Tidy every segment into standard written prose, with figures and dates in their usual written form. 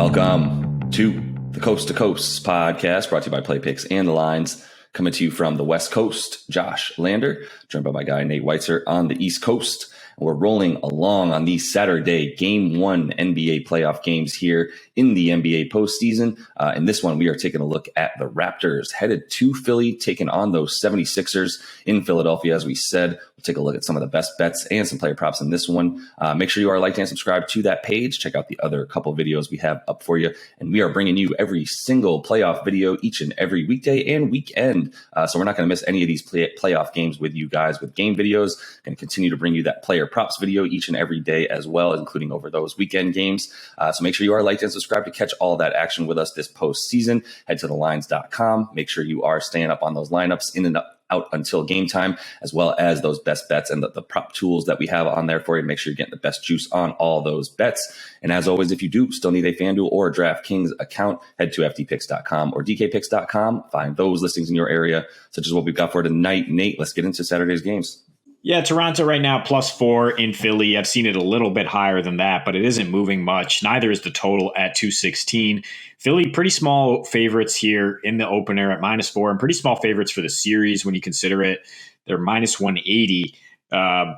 Welcome to the Coast to Coast podcast, brought to you by Play Picks and the Lines. Coming to you from the West Coast, Josh Lander, joined by my guy Nate Weitzer on the East Coast. We're rolling along on these Saturday Game 1 NBA playoff games here in the NBA postseason. In this one, we are taking a look at the Raptors headed to Philly, taking on those 76ers in Philadelphia. As we said, we'll take a look at some of the best bets and some player props in this one. Make sure you are liked and subscribed to that page. Check out the other couple videos we have up for you. And we are bringing you every single playoff video each and every weekday and weekend. So we're not going to miss any of these playoff games with you guys with game videos. Going to continue to bring you that player props video each and every day as well, including over those weekend games. So make sure you are liked and subscribed to catch all that action with us this postseason. Head to thelines.com. Make sure you are staying up on those lineups in and out until game time, as well as those best bets and the prop tools that we have on there for you. Make sure you're getting the best juice on all those bets. And as always, if you do still need a FanDuel or a DraftKings account, head to ftpicks.com or dkpicks.com. Find those listings in your area, such as what we've got for tonight. Nate, let's get into Saturday's games. Yeah, Toronto right now +4 in Philly. I've seen it a little bit higher than that, but it isn't moving much. Neither is the total at 216. Philly, pretty small favorites here in the opener at -4, and pretty small favorites for the series when you consider it. They're -180.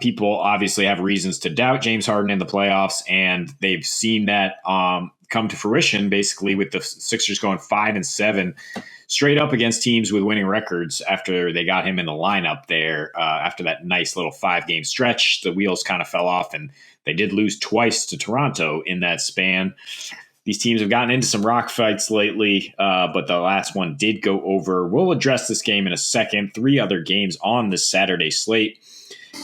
People obviously have reasons to doubt James Harden in the playoffs, and they've seen that come to fruition basically with the Sixers going 5-7 straight up against teams with winning records after they got him in the lineup there. After that nice little 5-game stretch, the wheels kind of fell off, and they did lose twice to Toronto in that span. These teams have gotten into some rock fights lately, but the last one did go over. We'll address this game in a second. 3 other games on this Saturday slate.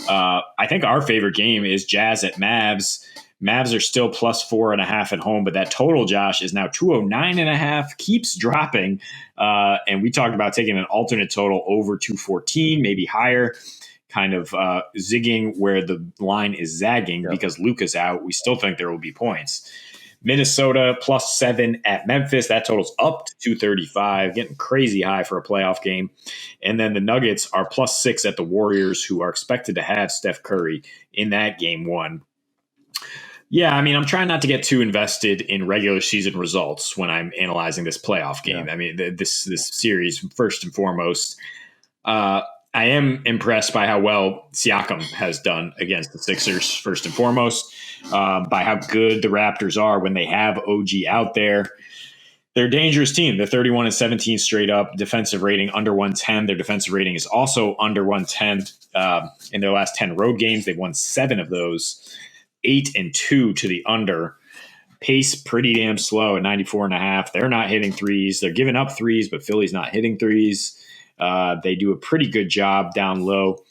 I think our favorite game is Jazz at Mavs. Mavs are still +4.5 at home, but that total, Josh, is now 209.5, keeps dropping. And we talked about taking an alternate total over 214, maybe higher, kind of zigging where the line is zagging because Luka's out. We still think there will be points. Minnesota +7 at Memphis. That total's up to 235, getting crazy high for a playoff game. And then the Nuggets are +6 at the Warriors, who are expected to have Steph Curry in that game 1. Yeah, I mean, I'm trying not to get too invested in regular season results when I'm analyzing this playoff game. Yeah. I mean, this series, first and foremost, I am impressed by how well Siakam has done against the Sixers, first and foremost, by how good the Raptors are when they have OG out there. They're a dangerous team. They're 31-17 straight up, defensive rating under 110. Their defensive rating is also under 110 in their last 10 road games. They've won 7 of those. 8-2 to the under. Pace pretty damn slow at 94.5. They're not hitting threes. They're giving up threes, but Philly's not hitting threes. They do a pretty good job down low.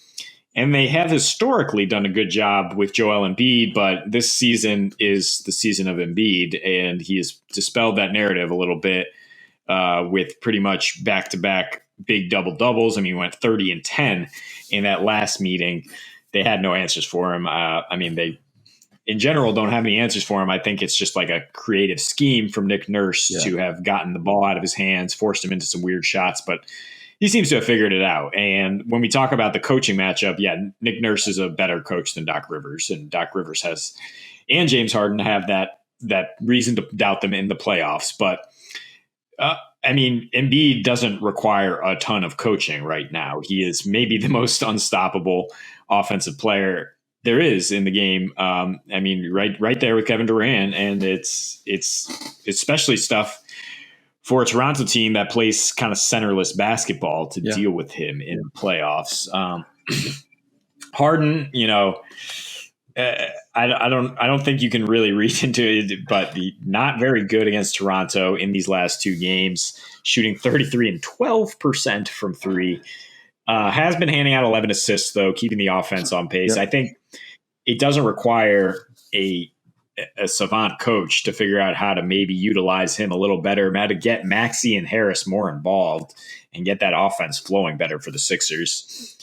And they have historically done a good job with Joel Embiid, but this season is the season of Embiid, and he has dispelled that narrative a little bit with pretty much back-to-back big double-doubles. I mean, he went 30-10 in that last meeting. They had no answers for him. They in general don't have any answers for him. I think it's just like a creative scheme from Nick Nurse to have gotten the ball out of his hands, forced him into some weird shots, but he seems to have figured it out. And when we talk about the coaching matchup, Nick Nurse is a better coach than Doc Rivers, and Doc Rivers and James Harden have that reason to doubt them in the playoffs. But Embiid doesn't require a ton of coaching right now. He is maybe the most unstoppable offensive player there is in the game. Right there with Kevin Durant, and it's especially stuff for a Toronto team that plays kind of centerless basketball to deal with him in the playoffs. Harden, I don't think you can really read into it, but not very good against Toronto in these last 2 games, shooting 33 and 12% from 3. Has been handing out 11 assists, though, keeping the offense on pace. I think it doesn't require a savant coach to figure out how to maybe utilize him a little better, how to get Maxey and Harris more involved and get that offense flowing better for the Sixers.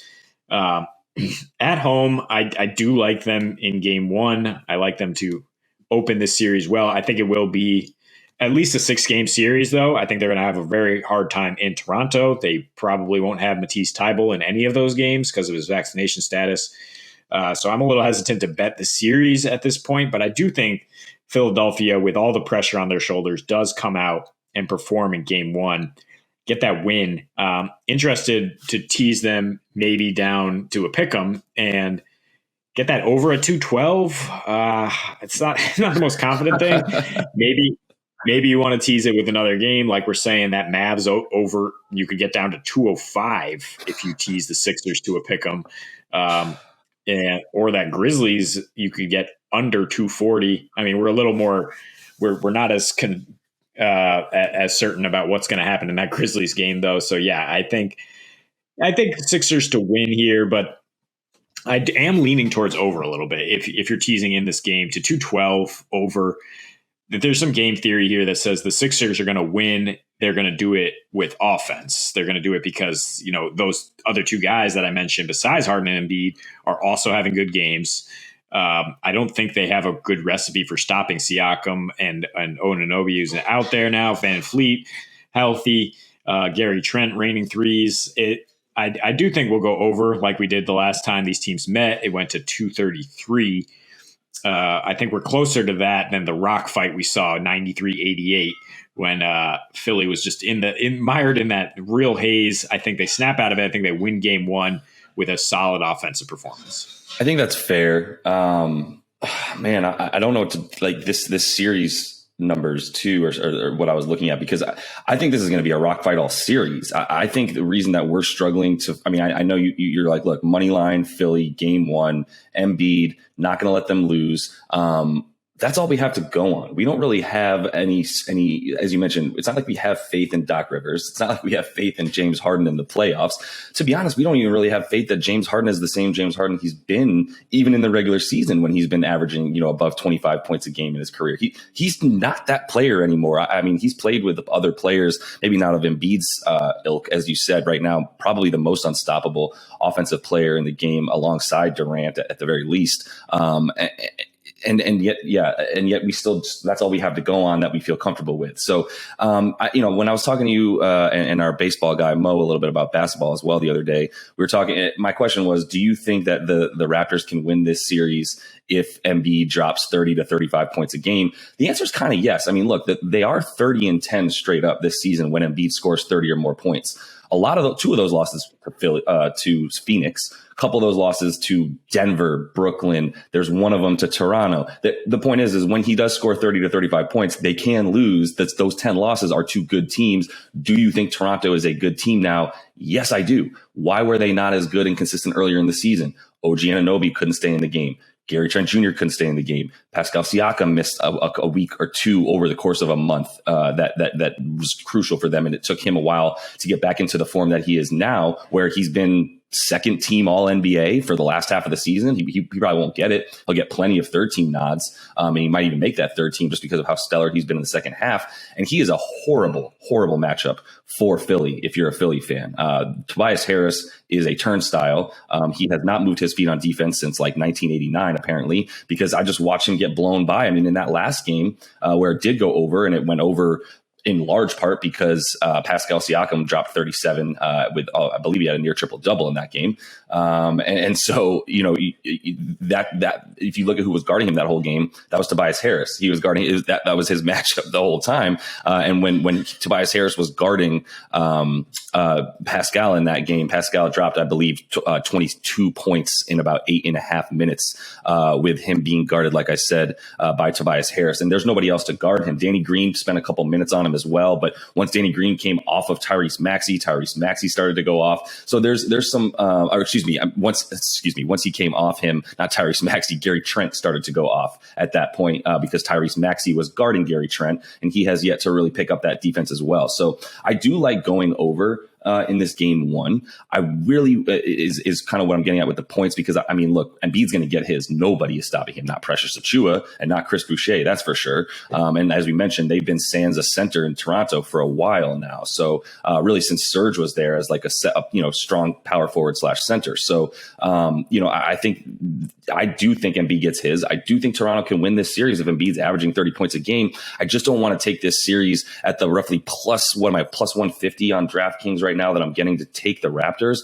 At home, I do like them in game 1. I like them to open this series well. I think it will be at least a 6-game series, though. I think they're going to have a very hard time in Toronto. They probably won't have Matisse Thybulle in any of those games because of his vaccination status. So I'm a little hesitant to bet the series at this point, but I do think Philadelphia, with all the pressure on their shoulders, does come out and perform in game one, get that win. Interested to tease them maybe down to a pick'em and get that over at 212. It's not the most confident thing. Maybe you want to tease it with another game, like we're saying that Mavs over. You could get down to 205 if you tease the Sixers to a pick'em, or that Grizzlies you could get under 240. I mean, we're a little more. We're not as certain about what's going to happen in that Grizzlies game, though. So yeah, I think Sixers to win here, but I am leaning towards over a little bit. If you're teasing in this game to 212 over, there's some game theory here that says the Sixers are going to win. They're going to do it with offense. They're going to do it because, those other two guys that I mentioned besides Harden and Embiid are also having good games. I don't think they have a good recipe for stopping Siakam and Anunoby, who's out there now. Van Fleet healthy. Gary Trent raining threes. I do think we'll go over like we did the last time these teams met. It went to 233. I think we're closer to that than the rock fight we saw 93-88 when Philly was just mired in that real haze. I think they snap out of it. I think they win game one with a solid offensive performance. I think that's fair. Man, I don't know what to like this series numbers too, or what I was looking at, because I think this is going to be a rock fight all series. I think the reason that we're struggling I know you're like, look, money line, Philly, game one, Embiid, not going to let them lose. That's all we have to go on. We don't really have any, as you mentioned, it's not like we have faith in Doc Rivers. It's not like we have faith in James Harden in the playoffs. To be honest, we don't even really have faith that James Harden is the same James Harden he's been even in the regular season when he's been averaging, above 25 points a game in his career. He's not that player anymore. I mean, he's played with other players, maybe not of Embiid's ilk, as you said, right now, probably the most unstoppable offensive player in the game alongside Durant at the very least. And yet we still, that's all we have to go on that we feel comfortable with. So, when I was talking to you and our baseball guy, Mo, a little bit about basketball as well the other day, we were talking, my question was, do you think that the Raptors can win this series if Embiid drops 30 to 35 points a game? The answer is kind of yes. I mean, look, they are 30-10 straight up this season when Embiid scores 30 or more points. Two of those losses to Phoenix, a couple of those losses to Denver, Brooklyn. There's one of them to Toronto. The point is when he does score 30 to 35 points, they can lose. Those 10 losses are two good teams. Do you think Toronto is a good team now? Yes, I do. Why were they not as good and consistent earlier in the season? OG Anunoby couldn't stay in the game. Gary Trent Jr. couldn't stay in the game. Pascal Siakam missed a week or two over the course of a month. That was crucial for them, and it took him a while to get back into the form that he is now, where he's been second team all NBA for the last half of the season. He probably won't get it. He'll get plenty of third team nods. And he might even make that third team just because of how stellar he's been in the second half. And he is a horrible, horrible matchup for Philly if you're a Philly fan. Tobias Harris is a turnstile. He has not moved his feet on defense since like 1989, apparently, because I just watched him get blown by. I mean, in that last game where it did go over, and it went over in large part because Pascal Siakam dropped 37 with, I believe he had a near triple double in that game. And so, that if you look at who was guarding him that whole game, that was Tobias Harris. He was guarding that was his matchup the whole time. And when Tobias Harris was guarding Pascal in that game, Pascal dropped, I believe, 22 points in about 8.5 minutes with him being guarded, like I said, by Tobias Harris. And there's nobody else to guard him. Danny Green spent a couple minutes on him as well. But once Danny Green came off of Tyrese Maxey started to go off. So there's some, once he came off him, not Tyrese Maxey, Gary Trent started to go off at that point because Tyrese Maxey was guarding Gary Trent, and he has yet to really pick up that defense as well. So I do like going over in this game one. I really is kind of what I'm getting at with the points, because I mean, look, Embiid's going to get his. Nobody is stopping him. Not Precious Achiuwa and not Chris Boucher, that's for sure. And as we mentioned, they've been sans a center in Toronto for a while now. So really, since Serge was there as like a set up, strong power forward / center. So I do think Embiid gets his. I do think Toronto can win this series if Embiid's averaging 30 points a game. I just don't want to take this series at the roughly plus 150 on DraftKings right now that I'm getting to take the Raptors.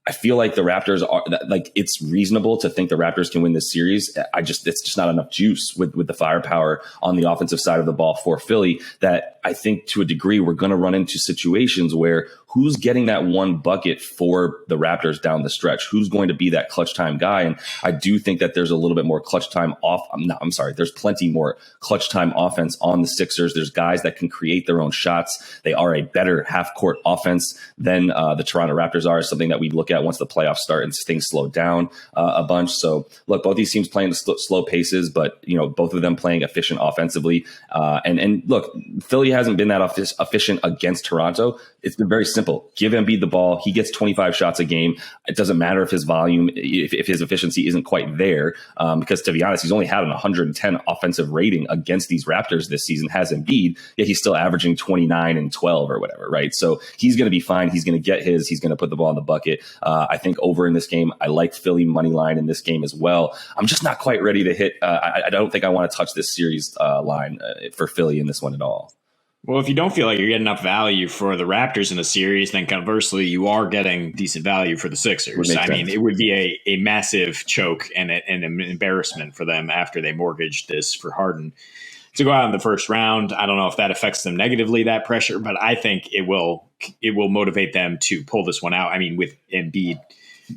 I feel like the Raptors are like, it's reasonable to think the Raptors can win this series. It's just not enough juice with the firepower on the offensive side of the ball for Philly, that I think to a degree we're going to run into situations where who's getting that one bucket for the Raptors down the stretch? Who's going to be that clutch time guy? And I do think that there's a little bit more clutch time there's plenty more clutch time offense on the Sixers. There's guys that can create their own shots. They are a better half court offense than the Toronto Raptors are, something that we look at once the playoffs start and things slow down a bunch. So look, both these teams playing slow paces, but both of them playing efficient offensively. And look, Philly hasn't been that efficient against Toronto. It's been very simple. Give Embiid the ball. He gets 25 shots a game. It doesn't matter if his volume, if his efficiency isn't quite there, because to be honest, he's only had an 110 offensive rating against these Raptors this season, has Embiid, yet he's still averaging 29 and 12 or whatever, right? So he's going to be fine. He's going to get he's going to put the ball in the bucket. I think over in this game, I like Philly money line in this game as well. I'm just not quite ready to hit. I don't think I want to touch this series line for Philly in this one at all. Well, if you don't feel like you're getting enough value for the Raptors in the series, then conversely, you are getting decent value for the Sixers. I mean, it would be a massive choke and an embarrassment for them after they mortgaged this for Harden to go out in the first round. I don't know if that affects them negatively, that pressure, but I think it will motivate them to pull this one out. I mean, with Embiid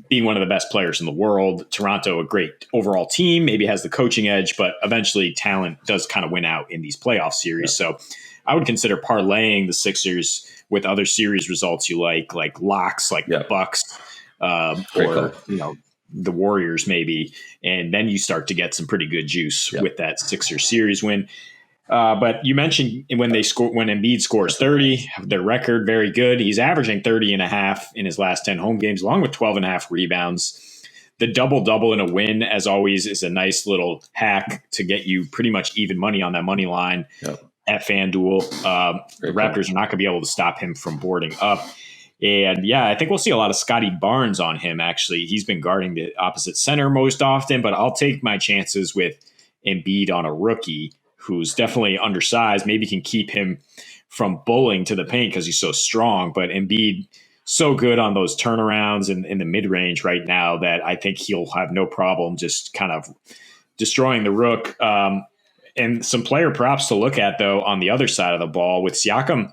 being one of the best players in the world, Toronto, a great overall team, maybe has the coaching edge, but eventually talent does kind of win out in these playoff series. Yeah. So I would consider parlaying the Sixers with other series results you like locks, like the Bucks, or the Warriors maybe, and then you start to get some pretty good juice with that Sixers series win. But you mentioned when Embiid scores 30, their record very good. He's averaging 30.5 in his last 10 home games, along with 12.5 rebounds. The double-double in a win, as always, is a nice little hack to get you pretty much even money on that money line. Yep. At FanDuel. The Raptors are not going to be able to stop him from boarding up. And I think we'll see a lot of Scotty Barnes on him, actually. He's been guarding the opposite center most often, but I'll take my chances with Embiid on a rookie who's definitely undersized, maybe can keep him from bullying to the paint because he's so strong. But Embiid, so good on those turnarounds in the mid-range right now that I think he'll have no problem just kind of destroying the rook. And some player props to look at, though, on the other side of the ball with Siakam,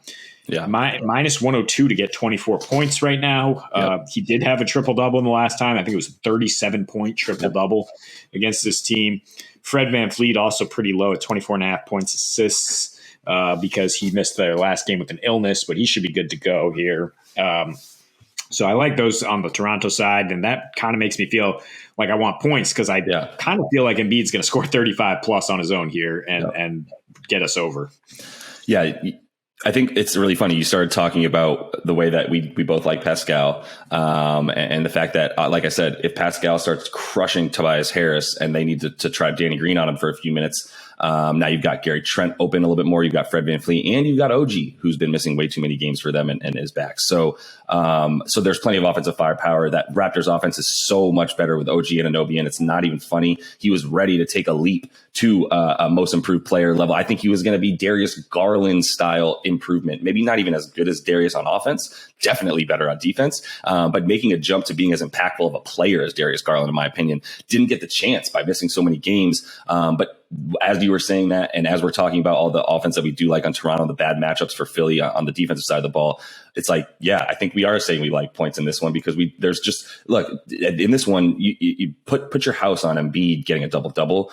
minus 102 to get 24 points right now. Yep. He did have a triple-double in the last time. I think it was a 37-point triple-double against this team. Fred VanVleet also pretty low at 24.5 points assists because he missed their last game with an illness, but he should be good to go here. So I like those on the Toronto side, and that kind of makes me feel like I want points because I kind of feel like Embiid's going to score 35 plus on his own here and get us over. Yeah, I think it's really funny. You started talking about the way that we both like Pascal and the fact that, like I said, if Pascal starts crushing Tobias Harris and they need to try Danny Green on him for a few minutes, now you've got Gary Trent open a little bit more. You've got Fred VanVleet and you've got OG, who's been missing way too many games for them and is back. So there's plenty of offensive firepower. That Raptors offense is so much better with OG and Anunoby, and it's not even funny. He was ready to take a leap to a most improved player level. I think he was going to be Darius Garland style improvement. Maybe not even as good as Darius on offense, definitely better on defense, but making a jump to being as impactful of a player as Darius Garland, in my opinion, didn't get the chance by missing so many games. But as you were saying that, and as we're talking about all the offense that we do like on Toronto, the bad matchups for Philly on the defensive side of the ball, it's like, I think we are saying we like points in this one because there's just, look, in this one, you put your house on Embiid getting a double-double.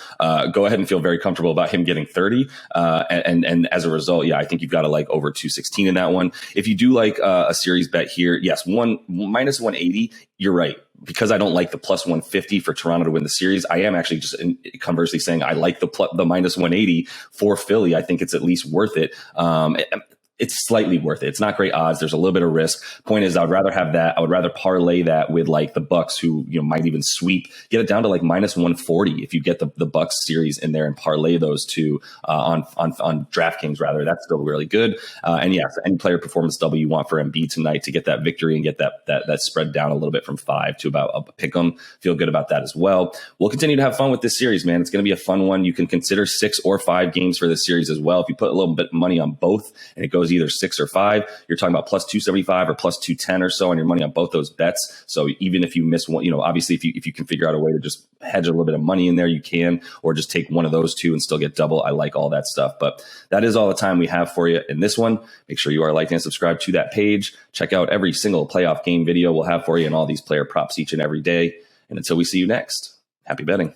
Go ahead and feel very comfortable about him getting 30. And as a result, I think you've got to like over 216 in that one. If you do like a series bet here, yes, minus 180, you're right. Because I don't like the plus 150 for Toronto to win the series, I am actually just conversely saying I like the minus 180 for Philly. I think it's at least worth it. It's slightly worth it. It's not great odds. There's a little bit of risk. Point is, I would rather have that. I would rather parlay that with like the Bucks, who might even sweep, get it down to like minus 140 if you get the Bucks series in there and parlay those two on DraftKings rather. That's still really good. And for any player performance double you want for Embiid tonight to get that victory and get that spread down a little bit from 5 to about a pick 'em. Feel good about that as well. We'll continue to have fun with this series, man. It's going to be a fun one. You can consider 6 or 5 games for this series as well. If you put a little bit of money on both and it goes was either 6 or 5, you're talking about plus 275 or plus 210 or so on your money on both those bets. So even if you miss one, obviously if you can figure out a way to just hedge a little bit of money in there, you can, or just take one of those two and still get double. I like all that stuff. But that is all the time we have for you in this one. Make sure you are liked and subscribed to that page. Check out every single playoff game video we'll have for you and all these player props each and every day. And until we see you next, happy betting.